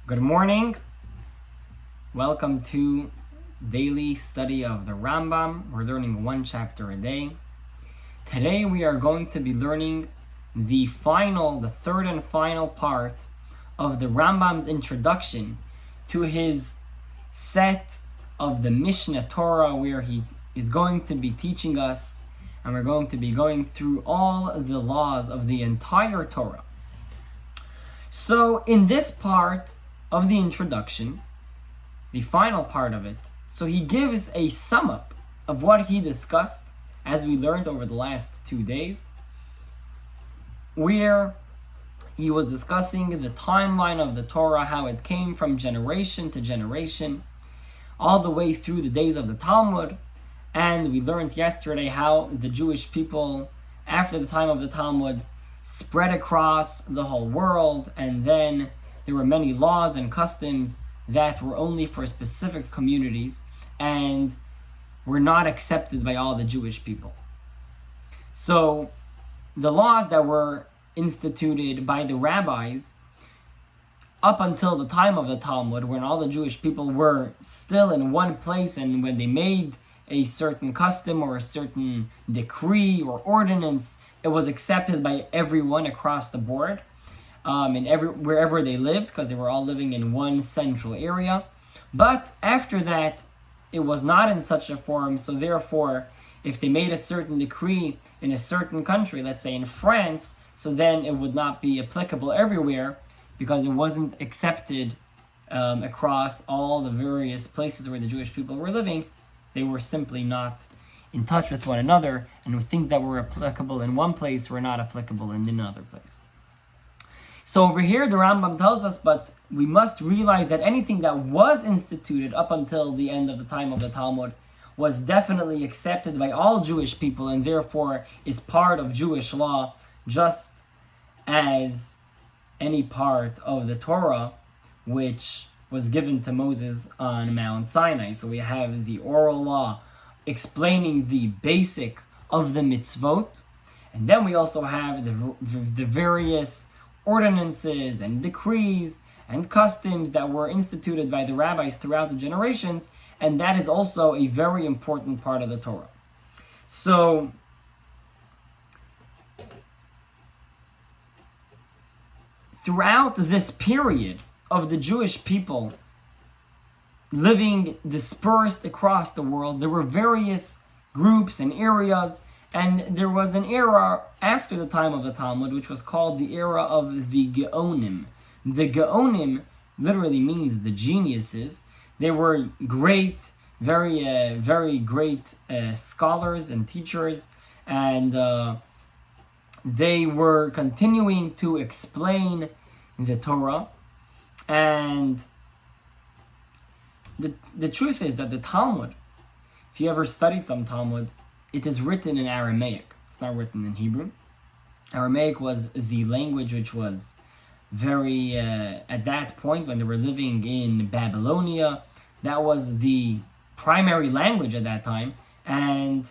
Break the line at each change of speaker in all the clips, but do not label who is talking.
Good morning. Welcome to daily study of the Rambam. We're learning one chapter a day. Today we are going to be learning the third and final part of the Rambam's introduction to his set of the Mishna Torah, where he is going to be teaching us, and we're going to be going through all the laws of the entire Torah. So in this part of the introduction, the final part of it, so he gives a sum up of what he discussed as we learned over the last 2 days, where he was discussing the timeline of the Torah, how it came from generation to generation, all the way through the days of the Talmud. And we learned yesterday how the Jewish people, after the time of the Talmud, spread across the whole world, and then there were many laws and customs that were only for specific communities and were not accepted by all the Jewish people. So the laws that were instituted by the rabbis up until the time of the Talmud, when all the Jewish people were still in one place, and when they made a certain custom or a certain decree or ordinance, it was accepted by everyone across the board, and wherever they lived, because they were all living in one central area. But after that, it was not in such a form. So therefore, if they made a certain decree in a certain country, let's say in France, so then it would not be applicable everywhere, because it wasn't accepted across all the various places where the Jewish people were living. They were simply not in touch with one another, and things that were applicable in one place were not applicable in another place. So over here, the Rambam tells us, but we must realize that anything that was instituted up until the end of the time of the Talmud was definitely accepted by all Jewish people, and therefore is part of Jewish law, just as any part of the Torah which was given to Moses on Mount Sinai. So we have the oral law explaining the basic of the mitzvot, and then we also have the various ordinances and decrees and customs that were instituted by the rabbis throughout the generations, and that is also a very important part of the Torah. So throughout this period of the Jewish people living dispersed across the world, there were various groups and areas, and there was an era after the time of the Talmud which was called the era of the Geonim. The Geonim literally means the geniuses. They were great, very great scholars and teachers, and they were continuing to explain the Torah. And the truth is that the Talmud, if you ever studied some Talmud, it is written in Aramaic. It's not written in Hebrew. Aramaic was the language which was very, at that point when they were living in Babylonia, that was the primary language at that time, and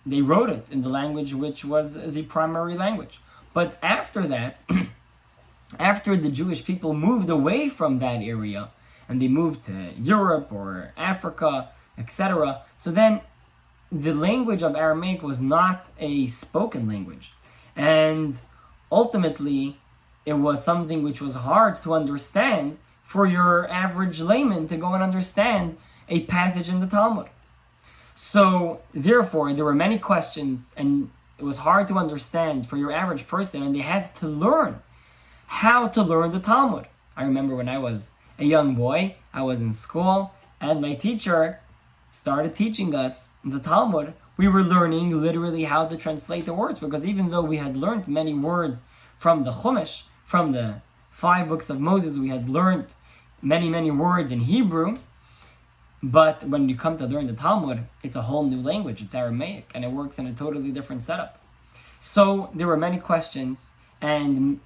they wrote it in the language which was the primary language. But after that, after the Jewish people moved away from that area, and they moved to Europe or Africa, etc., so then the language of Aramaic was not a spoken language. And ultimately, it was something which was hard to understand for your average layman to go and understand a passage in the Talmud. So therefore, there were many questions, and it was hard to understand for your average person, and they had to learn how to learn the Talmud. I remember when I was a young boy, I was in school, and my teacher started teaching us the Talmud. We were learning literally how to translate the words, because even though we had learned many words from the Chumash, from the 5 books of Moses, we had learned many words in Hebrew, but when you come to learn the Talmud, it's a whole new language. It's Aramaic, and it works in a totally different setup. So there were many questions and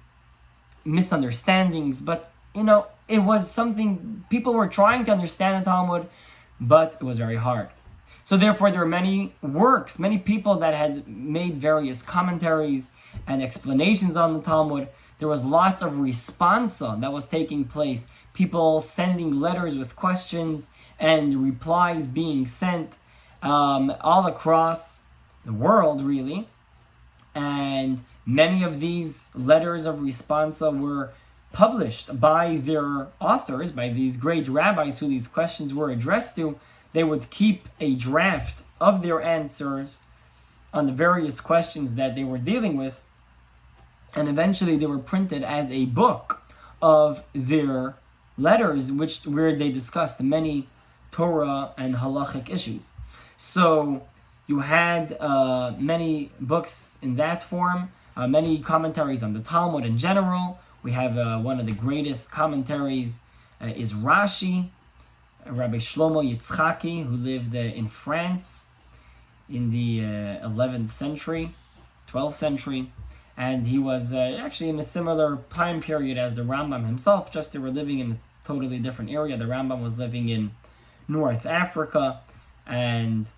misunderstandings, but it was something people were trying to understand the Talmud, but it was very hard. So therefore, there were many works, many people that had made various commentaries and explanations on the Talmud. There was lots of responsa that was taking place. People sending letters with questions and replies being sent all across the world, really. And many of these letters of responsa were published by their authors, by these great rabbis who these questions were addressed to. They would keep a draft of their answers on the various questions that they were dealing with, and eventually they were printed as a book of their letters, where they discussed many Torah and halachic issues. So you had many books in that form, many commentaries on the Talmud in general. We have one of the greatest commentaries is Rashi, Rabbi Shlomo Yitzchaki, who lived in France in the 11th century, 12th century. And he was actually in a similar time period as the Rambam himself, just they were living in a totally different area. The Rambam was living in North Africa, and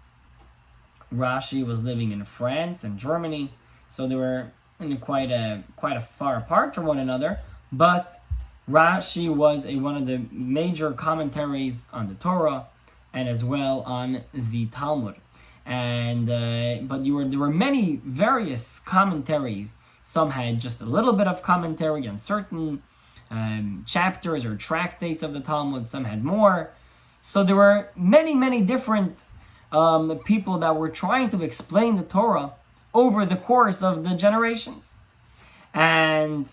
Rashi was living in France and Germany. So they were in quite a far apart from one another. But Rashi was one of the major commentaries on the Torah and as well on the Talmud. And but there were many various commentaries. Some had just a little bit of commentary on certain chapters or tractates of the Talmud. Some had more. So there were many different people that were trying to explain the Torah over the course of the generations. And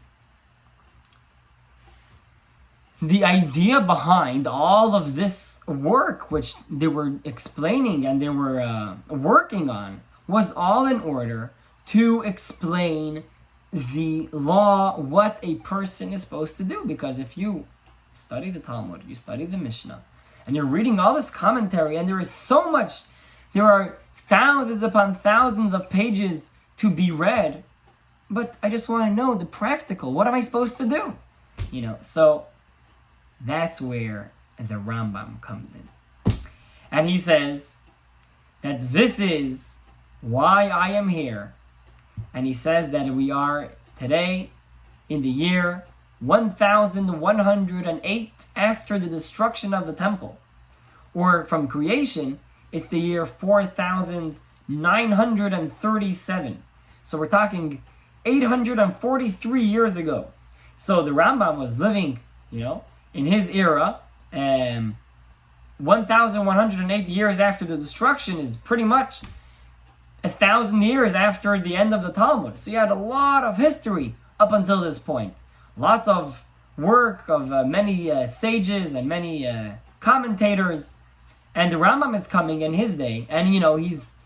the idea behind all of this work, which they were explaining and they were working on, was all in order to explain the law, what a person is supposed to do. Because if you study the Talmud, you study the Mishnah, and you're reading all this commentary, and there are thousands upon thousands of pages to be read, but I just want to know the practical. What am I supposed to do? So that's where the Rambam comes in. And he says that this is why I am here. And he says that we are today in the year 1108 after the destruction of the temple. Or from creation, it's the year 4937. So we're talking 843 years ago. So the Rambam was living, in his era, 1,108 years after the destruction is pretty much 1,000 years after the end of the Talmud. So you had a lot of history up until this point. Lots of work of many sages and many commentators. And the Rambam is coming in his day, and he's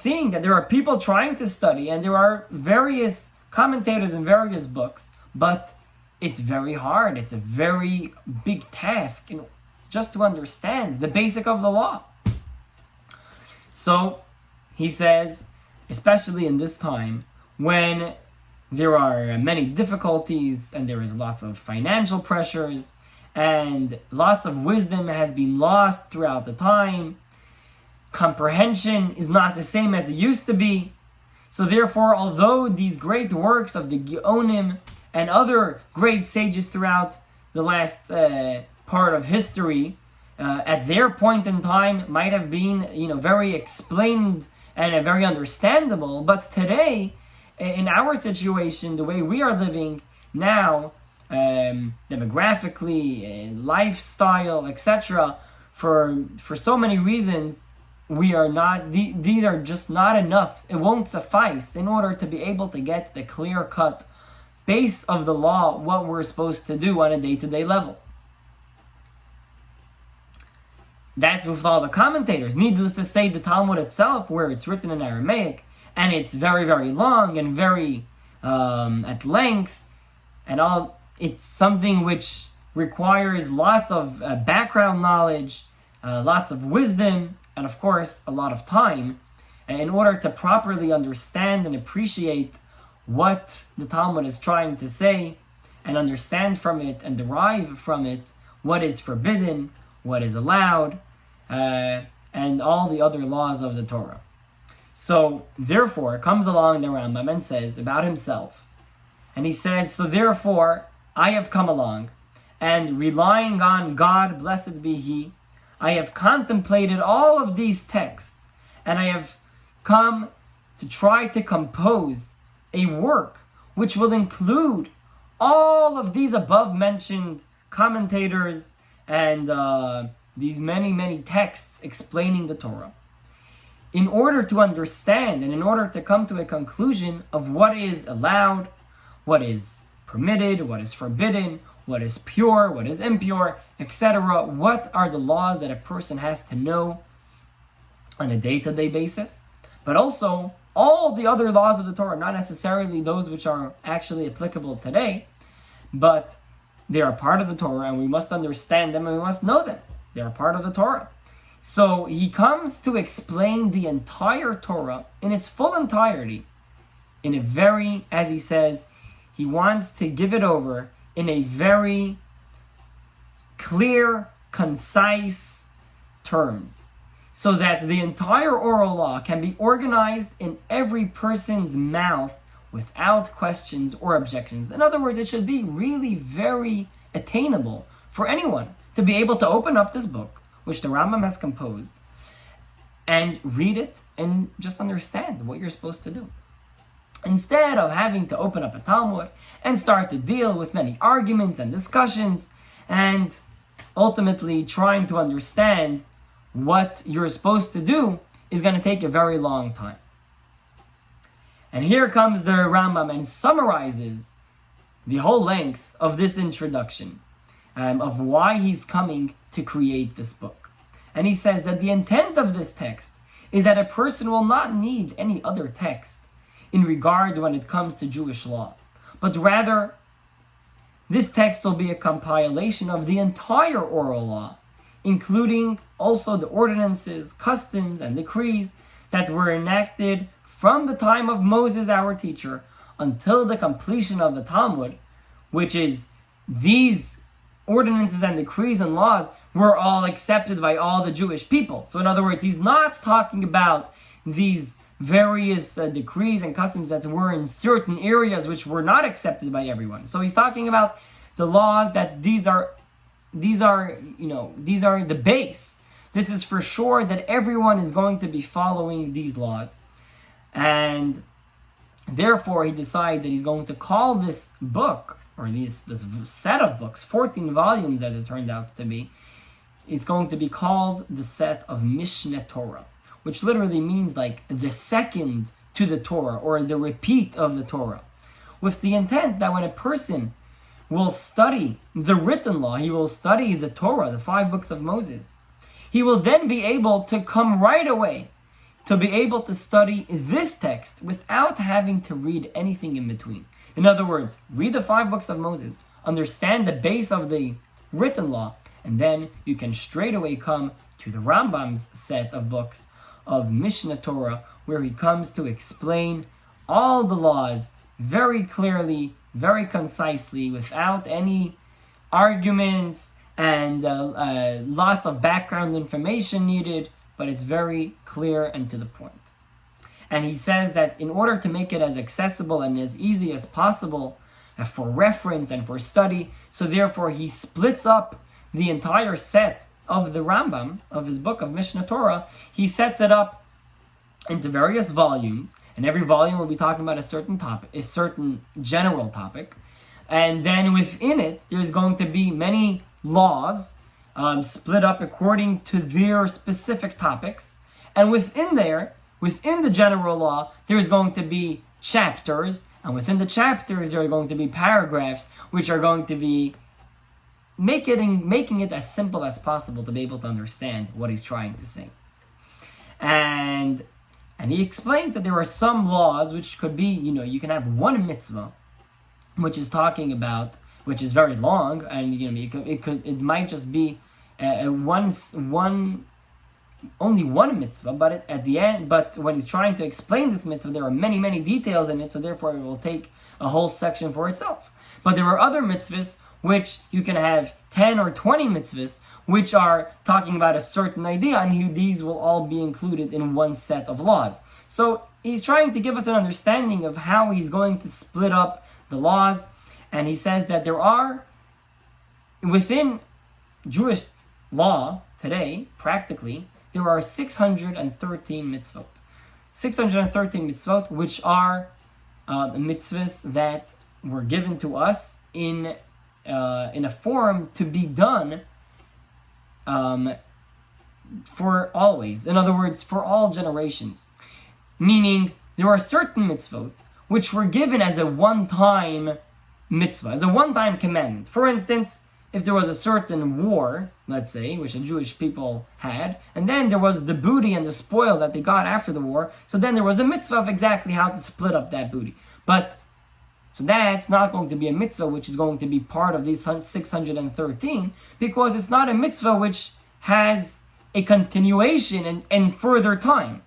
seeing that there are people trying to study, and there are various commentators in various books, but it's very hard. It's a very big task just to understand the basic of the law. So he says, especially in this time when there are many difficulties and there is lots of financial pressures and lots of wisdom has been lost throughout the time, comprehension is not the same as it used to be. So therefore, although these great works of the Geonim and other great sages throughout the last part of history, at their point in time, might have been, very explained and very understandable. But today, in our situation, the way we are living now, demographically, lifestyle, etc., for so many reasons, we are not. These are just not enough. It won't suffice in order to be able to get the clear-cut base of the law, what we're supposed to do on a day-to-day level. That's with all the commentators. Needless to say, the Talmud itself, where it's written in Aramaic, and it's very, very long and very at length, and all, it's something which requires lots of background knowledge, lots of wisdom, and of course, a lot of time, in order to properly understand and appreciate what the Talmud is trying to say, and understand from it and derive from it what is forbidden, what is allowed, and all the other laws of the Torah. So, therefore, comes along the Rambam and says about himself And he says, so therefore, I have come along, and relying on God, blessed be He, I have contemplated all of these texts, and I have come to try to compose a work which will include all of these above mentioned commentators and these many texts explaining the Torah, in order to understand and in order to come to a conclusion of what is allowed, what is permitted, what is forbidden, what is pure, what is impure, etc. What are the laws that a person has to know on a day-to-day basis, but also all the other laws of the Torah, not necessarily those which are actually applicable today, but they are part of the Torah and we must understand them and we must know them. They are part of the Torah. So he comes to explain the entire Torah in its full entirety, in a very, as he says, he wants to give it over in a very clear, concise terms, so that the entire oral law can be organized in every person's mouth without questions or objections. In other words, it should be really very attainable for anyone to be able to open up this book, which the Rambam has composed, and read it and just understand what you're supposed to do. Instead of having to open up a Talmud and start to deal with many arguments and discussions and ultimately trying to understand what you're supposed to do is going to take a very long time. And here comes the Rambam and summarizes the whole length of this introduction of why he's coming to create this book. And he says that the intent of this text is that a person will not need any other text in regard when it comes to Jewish law, but rather this text will be a compilation of the entire oral law, including also the ordinances, customs, and decrees that were enacted from the time of Moses, our teacher, until the completion of the Talmud, which is these ordinances and decrees and laws were all accepted by all the Jewish people. So in other words, he's not talking about these various decrees and customs that were in certain areas which were not accepted by everyone. So he's talking about the laws that these are the base. This is for sure that everyone is going to be following these laws. And therefore he decides that he's going to call this book, or this set of books, 14 volumes as it turned out to be, it's going to be called the set of Mishna Torah, which literally means like the second to the Torah, or the repeat of the Torah, with the intent that when a person will study the written law, he will study the Torah, the 5 books of Moses, he will then be able to come right away to be able to study this text without having to read anything in between. In other words, read the 5 books of Moses, understand the base of the written law, and then you can straight away come to the Rambam's set of books of Mishna Torah, where he comes to explain all the laws very clearly, very concisely, without any arguments and lots of background information needed, but it's very clear and to the point. And he says that in order to make it as accessible and as easy as possible for reference and for study, so therefore he splits up the entire set of the Rambam, of his book of Mishna Torah. He sets it up into various volumes, and every volume will be talking about a certain topic, a certain general topic. And then within it, there's going to be many laws split up according to their specific topics. And within the general law, there's going to be chapters, and within the chapters, there are going to be paragraphs, which are going to be making it as simple as possible to be able to understand what he's trying to say. And he explains that there are some laws which could be, you can have one mitzvah, which is talking about, which is very long, and it might just be only one mitzvah, but at the end, but when he's trying to explain this mitzvah, there are many details in it, so therefore it will take a whole section for itself. But there are other mitzvahs which you can have 10 or 20 mitzvahs, which are talking about a certain idea, and these will all be included in one set of laws. So he's trying to give us an understanding of how he's going to split up the laws, and he says that there are, within Jewish law today, practically, there are 613 mitzvot. 613 mitzvot, which are mitzvahs that were given to us in a form to be done for always. In other words, for all generations. Meaning, there are certain mitzvot which were given as a one-time mitzvah, as a one-time commandment. For instance, if there was a certain war, let's say, which the Jewish people had, and then there was the booty and the spoil that they got after the war, so then there was a mitzvah of exactly how to split up that booty. But, so that's not going to be a mitzvah which is going to be part of these 613, because it's not a mitzvah which has a continuation and further time.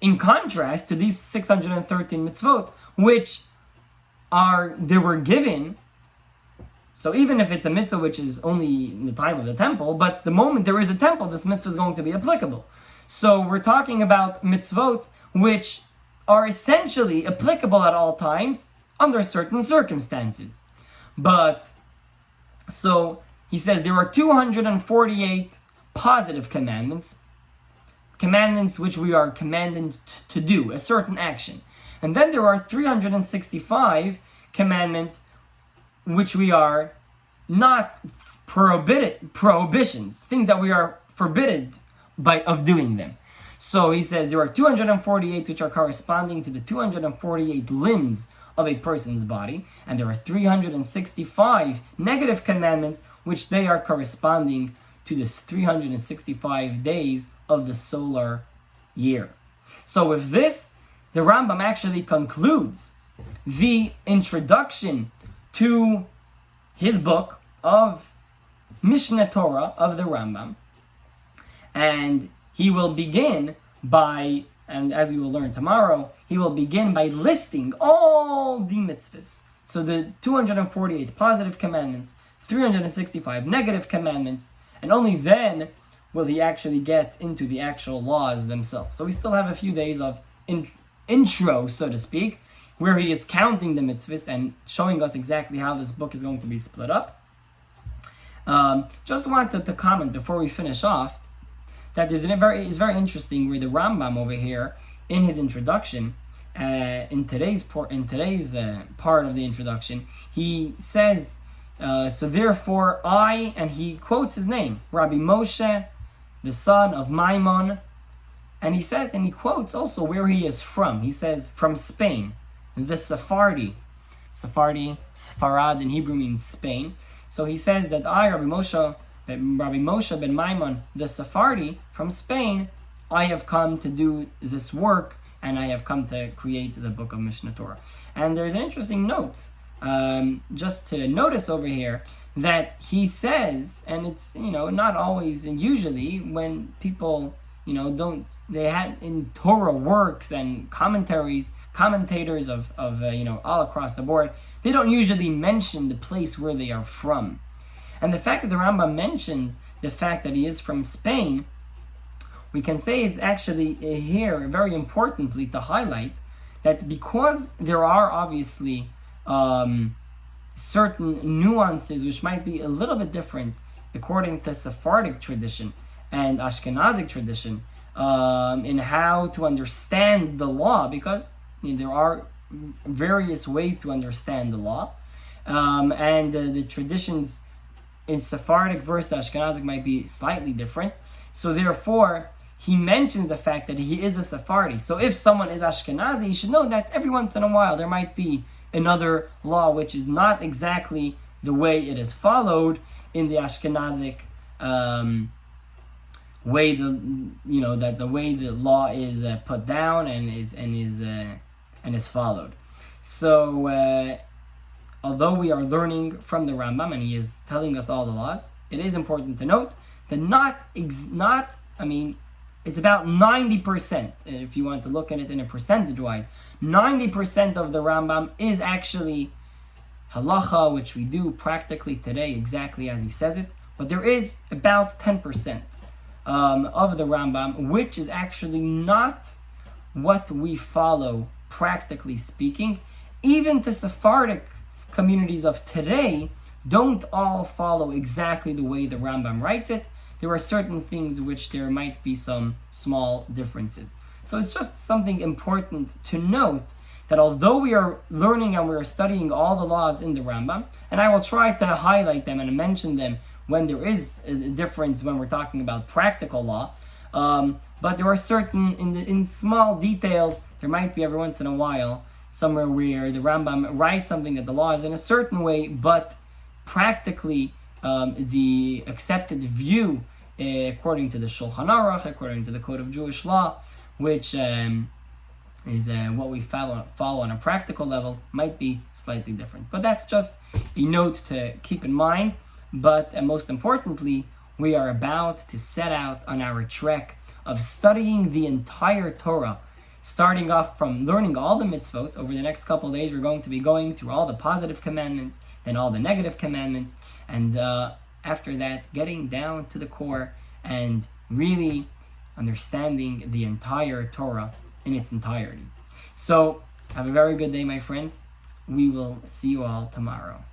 In contrast to these 613 mitzvot, which they were given. So even if it's a mitzvah which is only in the time of the temple, but the moment there is a temple, this mitzvah is going to be applicable. So we're talking about mitzvot which are essentially applicable at all times under certain circumstances. But, so he says there are 248 positive commandments which we are commanded to do, a certain action. And then there are 365 commandments which we are not prohibitions, things that we are forbidden of doing them. So he says there are 248 which are corresponding to the 248 limbs of a person's body, and there are 365 negative commandments which they are corresponding to the 365 days of the solar year. So with this, the Rambam actually concludes the introduction to his book of Mishna Torah of the Rambam. And he will begin by, and as we will learn tomorrow, he will begin by listing all the mitzvahs. So the 248 positive commandments, 365 negative commandments, and only then will he actually get into the actual laws themselves. So we still have a few days of intro, so to speak, where he is counting the mitzvahs and showing us exactly how this book is going to be split up. Just wanted to comment before we finish off that it's very interesting where the Rambam over here in his introduction, in today's part of the introduction, he says, so therefore I, and he quotes his name, Rabbi Moshe, the son of Maimon, and he says, and he quotes also where he is from. He says, from Spain, the Sephardi. Sepharad in Hebrew means Spain. So he says that I, Rabbi Moshe ben Maimon, the Sephardi from Spain, I have come to do this work, and I have come to create the book of Mishna Torah. And there's an interesting note, just to notice over here, that he says, and it's, not always and usually when people, they had in Torah works and commentators of all across the board, they don't usually mention the place where they are from. And the fact that the Rambam mentions the fact that he is from Spain, we can say is actually here very importantly to highlight that because there are obviously certain nuances which might be a little bit different according to Sephardic tradition and Ashkenazic tradition in how to understand the law, because there are various ways to understand the law, and the traditions in Sephardic versus Ashkenazic might be slightly different. So therefore, he mentions the fact that he is a Sephardi. So if someone is Ashkenazi, he should know that every once in a while there might be another law which is not exactly the way it is followed in the Ashkenazic way. That the way the law is put down and is followed. So although we are learning from the Rambam and he is telling us all the laws, it is important to note that it's about 90%, if you want to look at it in a percentage-wise, 90% of the Rambam is actually halacha, which we do practically today exactly as he says it, but there is about 10% of the Rambam, which is actually not what we follow, practically speaking, even the Sephardic communities of today don't all follow exactly the way the Rambam writes it. There are certain things which there might be some small differences. So it's just something important to note that although we are learning and we are studying all the laws in the Rambam, and I will try to highlight them and mention them when there is a difference when we're talking about practical law, but there are certain, in small details, there might be every once in a while somewhere where the Rambam writes something that the law is in a certain way, but practically the accepted view, according to the Shulchan Aruch, according to the Code of Jewish Law, which is what we follow on a practical level, might be slightly different. But that's just a note to keep in mind. But most importantly, we are about to set out on our trek of studying the entire Torah, starting off from learning all the mitzvot. Over the next couple of days, we're going to be going through all the positive commandments, then all the negative commandments, and after that, getting down to the core and really understanding the entire Torah in its entirety. So, have a very good day, my friends. We will see you all tomorrow.